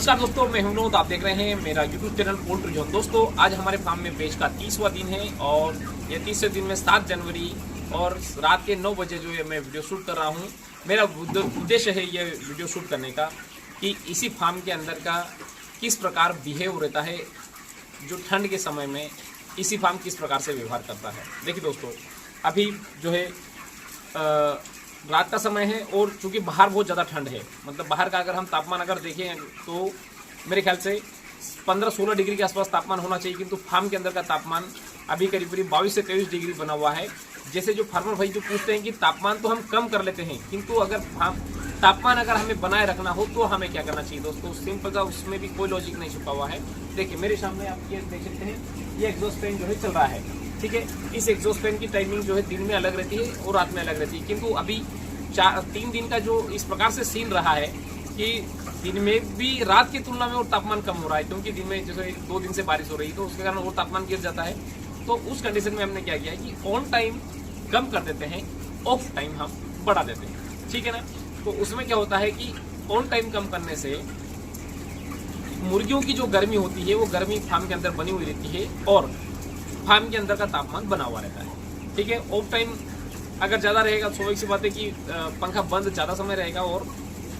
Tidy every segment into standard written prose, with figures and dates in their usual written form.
नमस्कार दोस्तों, मैं हूं विनोद। आप देख रहे हैं मेरा यूट्यूब चैनल पोल्ट्री जोन। दोस्तों, आज हमारे फार्म में बैच का 30वां दिन है और ये 30वें दिन में 7 जनवरी और रात के 9 बजे जो है मैं वीडियो शूट कर रहा हूं। मेरा उद्देश्य है ये वीडियो शूट करने का कि इसी फार्म के अंदर का किस प्रकार बिहेव रहता है, जो ठंड के समय में इसी फार्म किस प्रकार से व्यवहार करता है। देखिए दोस्तों, अभी जो है रात का समय है और चूंकि बाहर बहुत ज़्यादा ठंड है, मतलब बाहर का अगर हम तापमान अगर देखें तो मेरे ख्याल से 15-16 डिग्री के आसपास तापमान होना चाहिए, किंतु फार्म के अंदर का तापमान अभी करीब 22 से 23 डिग्री बना हुआ है। जैसे जो फार्मर भाई जो पूछते हैं कि तापमान तो हम कम कर लेते हैं, किंतु अगर तापमान अगर हमें बनाए रखना हो तो हमें क्या करना चाहिए। दोस्तों, सिंपल सा, उसमें भी कोई लॉजिक नहीं छुपा हुआ है। देखिए मेरे सामने आप ये देख सकते हैं, ये एग्जॉस्ट फैन जो है चल रहा है, ठीक है। इस एग्जॉस्ट फैन की टाइमिंग जो है दिन में अलग रहती है और रात में अलग रहती है, किंतु अभी 3 दिन का जो इस प्रकार से सीन रहा है कि दिन में भी रात की तुलना में और तापमान कम हो रहा है, क्योंकि दिन में जैसे 2 दिन से बारिश हो रही है तो उसके कारण और तापमान गिर जाता है। तो उस कंडीशन में हमने क्या किया है कि ऑन टाइम कम कर देते हैं, ऑफ टाइम हम बढ़ा देते हैं, ठीक है ना। तो उसमें क्या होता है कि ऑन टाइम कम करने से मुर्गियों की जो गर्मी होती है वो गर्मी फार्म के अंदर बनी हुई रहती है और फार्म के अंदर का तापमान बना हुआ रहता है, ठीक है। ऑफ टाइम अगर ज़्यादा रहेगा, स्वाभाविक सी बात है कि पंखा बंद ज़्यादा समय रहेगा और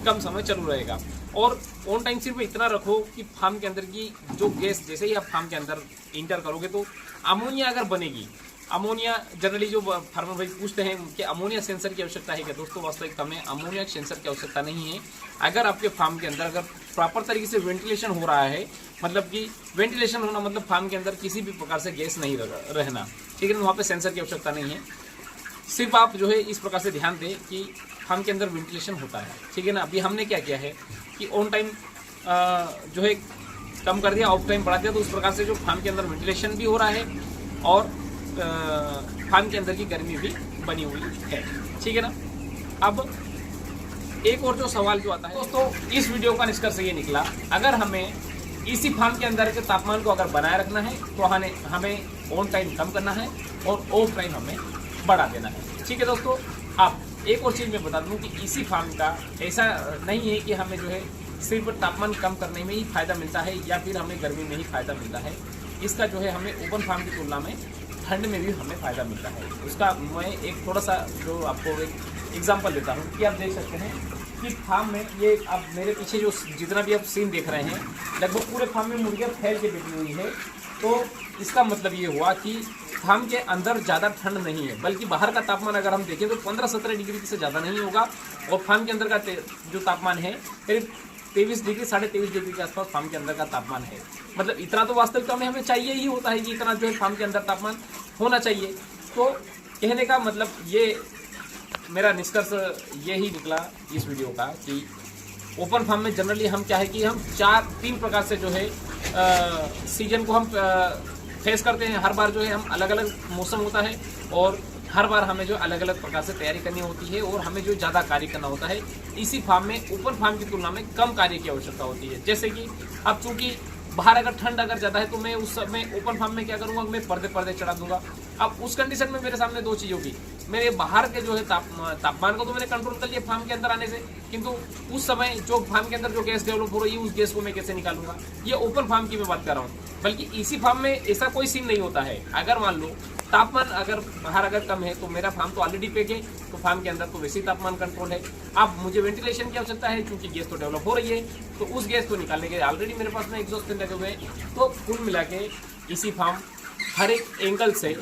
कम समय चालू रहेगा। और ऑन टाइम सिर्फ इतना रखो कि फार्म के अंदर की जो गैस, जैसे ही आप फार्म के अंदर इंटर करोगे तो अमोनिया अगर बनेगी, अमोनिया जनरली जो फार्मर भाई पूछते हैं कि अमोनिया सेंसर की आवश्यकता है क्या। दोस्तों, वास्तविकता में अमोनिया सेंसर की आवश्यकता नहीं है। अगर आपके फार्म के अंदर अगर प्रॉपर तरीके से वेंटिलेशन हो रहा है, मतलब कि वेंटिलेशन होना मतलब फार्म के अंदर किसी भी प्रकार से गैस नहीं रहना, ठीक है ना, वहाँ पे सेंसर की आवश्यकता नहीं है। सिर्फ आप जो है इस प्रकार से ध्यान दें कि फार्म के अंदर वेंटिलेशन होता है, ठीक है ना। अभी हमने क्या किया है कि ऑन टाइम जो है कम कर दिया, ऑफ टाइम बढ़ा दिया, तो उस प्रकार से जो फार्म के अंदर वेंटिलेशन भी हो रहा है और फार्म के अंदर की गर्मी भी बनी हुई है, ठीक है ना। अब एक और जो सवाल जो आता है दोस्तों, इस वीडियो का निष्कर्ष ये निकला, अगर हमें इसी फार्म के अंदर के तापमान को अगर बनाए रखना है तो हमें ऑन टाइम कम करना है और ऑफ टाइम हमें बढ़ा देना है, ठीक है दोस्तों। अब एक और चीज़ मैं बता दूं कि इसी फार्म का ऐसा नहीं है कि हमें जो है सिर्फ तापमान कम करने में ही फ़ायदा मिलता है या फिर हमें गर्मी में ही फ़ायदा मिलता है। इसका जो है हमें ओपन फार्म की तुलना में ठंड में भी हमें फ़ायदा मिलता है। उसका मैं एक थोड़ा सा जो आपको एक एग्जांपल देता हूँ कि आप देख सकते हैं कि फार्म में ये आप मेरे पीछे जो जितना भी आप सीन देख रहे हैं, लगभग पूरे फार्म में मुर्गियाँ फैल के बैठी हुई है। तो इसका मतलब ये हुआ कि फार्म के अंदर ज़्यादा ठंड नहीं है, बल्कि बाहर का तापमान अगर हम देखें तो 15-17 डिग्री से ज़्यादा नहीं होगा और फार्म के अंदर का जो तापमान है करीब 23 डिग्री 23.5 डिग्री के आसपास फार्म के अंदर का तापमान है। मतलब इतना तो वास्तविकता में हमें चाहिए ही होता है कि इतना जो है फार्म के अंदर तापमान होना चाहिए। तो कहने का मतलब ये मेरा निष्कर्ष ये ही निकला इस वीडियो का कि ओपन फार्म में जनरली हम क्या है कि हम 3 प्रकार से जो है सीजन को हम फेस करते हैं। हर बार जो है हम अलग अलग मौसम होता है और हर बार हमें जो अलग अलग प्रकार से तैयारी करनी होती है और हमें जो ज़्यादा कार्य करना होता है। इसी फार्म में ओपन फार्म की तुलना में कम कार्य की आवश्यकता होती है। जैसे कि अब चूंकि बाहर अगर ठंड अगर ज़्यादा है तो मैं उस समय ओपन फार्म में क्या करूँगा, मैं पर्दे चढ़ा दूंगा। अब उस कंडीशन में मेरे सामने 2 चीज़ होगी। मेरे बाहर के जो है तापमान को तो मैंने कंट्रोल कर लिया फार्म के अंदर आने से, किंतु उस समय जो फार्म के अंदर जो गैस डेवलप हो रही है उस गैस को मैं कैसे निकालूंगा। ये ओपन फार्म की मैं बात कर रहा हूँ। बल्कि इसी फार्म में ऐसा कोई सीन नहीं होता है। अगर मान लो तापमान अगर बाहर अगर कम है तो मेरा फार्म तो ऑलरेडी पैक है, तो फार्म के अंदर तो वैसे ही तापमान कंट्रोल है। अब मुझे वेंटिलेशन की आवश्यकता है, क्योंकि गैस तो डेवलप हो रही है, तो उस गैस को निकालने के ऑलरेडी मेरे पास में एग्जॉस्ट फैन लगे हुए हैं। तो कुल मिला के इसी फार्म हर एक एंगल से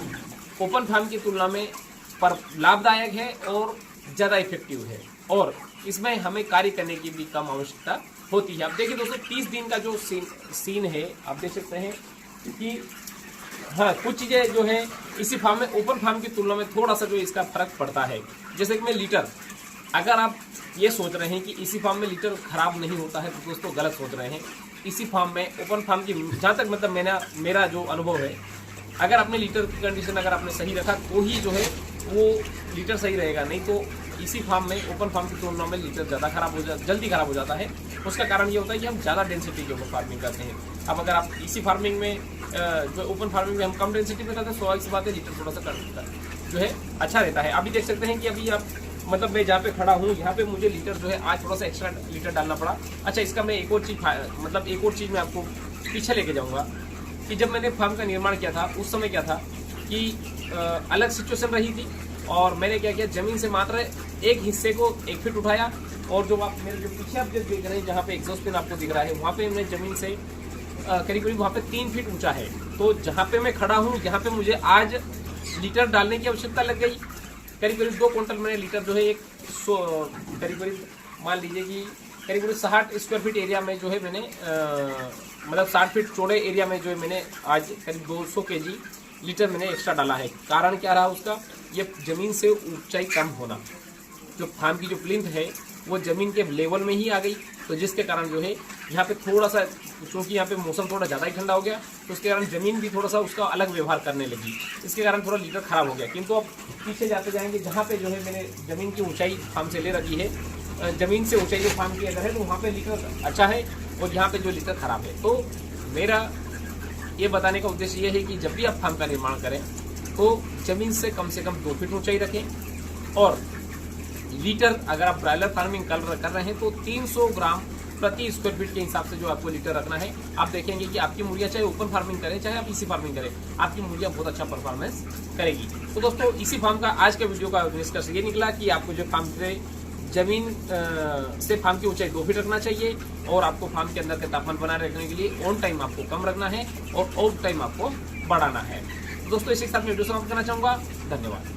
ओपन फार्म की तुलना में पर लाभदायक है और ज़्यादा इफेक्टिव है और इसमें हमें कार्य करने की भी कम आवश्यकता होती है। अब देखिए दोस्तों, 30 दिन का जो सीन है, आप देख सकते हैं कि हाँ, कुछ चीज़ें जो है इसी फार्म में ओपन फार्म की तुलना में थोड़ा सा जो इसका फर्क पड़ता है। जैसे कि मैं लीटर, अगर आप ये सोच रहे हैं कि इसी फार्म में लीटर खराब नहीं होता है तो दोस्तों गलत सोच रहे हैं। इसी फार्म में ओपन फार्म की जहाँ तक मतलब मेरा जो अनुभव है, अगर आपने लीटर की कंडीशन अगर आपने सही रखा तो ही जो है वो लीटर सही रहेगा, नहीं तो इसी फार्म में ओपन फार्म की तुलना में लीटर जल्दी खराब हो जाता है। उसका कारण ये होता है कि हम ज़्यादा डेंसिटी के ऊपर फार्मिंग करते हैं। अब अगर आप इसी फार्मिंग में जो ओपन फार्मिंग में हम कम डेंसिटी में करते हैं, स्वाभाविक सी बात है लीटर थोड़ा सा जो है अच्छा रहता है। अभी देख सकते हैं कि अभी आप मतलब मैं जहाँ पे खड़ा हूँ यहाँ पे मुझे लीटर जो है आज थोड़ा सा एक्स्ट्रा लीटर डालना पड़ा। अच्छा, इसका मैं एक और चीज़ मैं आपको पीछे लेके जाऊँगा कि जब मैंने फार्म का निर्माण किया था उस समय क्या था कि अलग सिचुएशन रही थी, और मैंने क्या किया, ज़मीन से मात्र एक हिस्से को 1 फीट उठाया, और जो आप मेरे जो पीछे आप देख रहे हैं जहाँ पे एग्जॉस्ट पिन आपको दिख रहा है वहाँ पे मैंने ज़मीन से करीब करीब वहाँ पे 3 फीट ऊंचा है। तो जहाँ पे मैं खड़ा हूँ यहाँ पे मुझे आज लीटर डालने की आवश्यकता लग गई। करीब करीब 2 क्विंटल मैंने लीटर जो है करीब करीब मान लीजिए कि करीब करीब 60 स्क्वायर फीट एरिया में जो है मैंने मतलब 60 फीट चौड़े एरिया में जो है मैंने आज करीब 200 kg लीटर मैंने एक्स्ट्रा डाला है। कारण क्या रहा उसका, ये ज़मीन से ऊंचाई कम होना। जो फार्म की जो प्लिंथ है वो ज़मीन के लेवल में ही आ गई, तो जिसके कारण जो है यहाँ पे थोड़ा सा, क्योंकि यहाँ पे मौसम थोड़ा ज़्यादा ही ठंडा हो गया तो उसके कारण ज़मीन भी थोड़ा सा उसका अलग व्यवहार करने लगी, इसके कारण थोड़ा लीटर खराब हो गया। किंतु अब पीछे जाते जाएंगे जहाँ पे जो है मैंने ज़मीन की ऊंचाई फार्म से ले रखी है, ज़मीन से ऊंचाई जो फार्म की अगर है तो वहाँ पे लीटर अच्छा है और यहाँ पे जो लीटर खराब है। तो मेरा ये बताने का उद्देश्य ये है कि जब भी आप फार्म का निर्माण करें तो ज़मीन से कम 2 फीट ऊंचाई रखें, और लीटर अगर आप ब्रायलर फार्मिंग कर रहे हैं तो 300 ग्राम प्रति स्क्वायर फीट के हिसाब से जो आपको लीटर रखना है। आप देखेंगे कि आपकी मुर्गियाँ चाहे ओपन फार्मिंग करें चाहे आप इसी फार्मिंग करें, आपकी मुर्गियाँ बहुत अच्छा परफॉर्मेंस करेगी। तो दोस्तों, इसी फार्म का आज के वीडियो का निष्कर्ष ये निकला कि आपको जो फार्म से जमीन से फार्म की ऊंचाई 2 फीट रखना चाहिए, और आपको फार्म के अंदर का तापमान बनाए रखने के लिए ऑन टाइम आपको कम रखना है और आउट टाइम आपको बढ़ाना है। दोस्तों, इसी के साथ मैं वीडियो समाप्त करना चाहूँगा। धन्यवाद।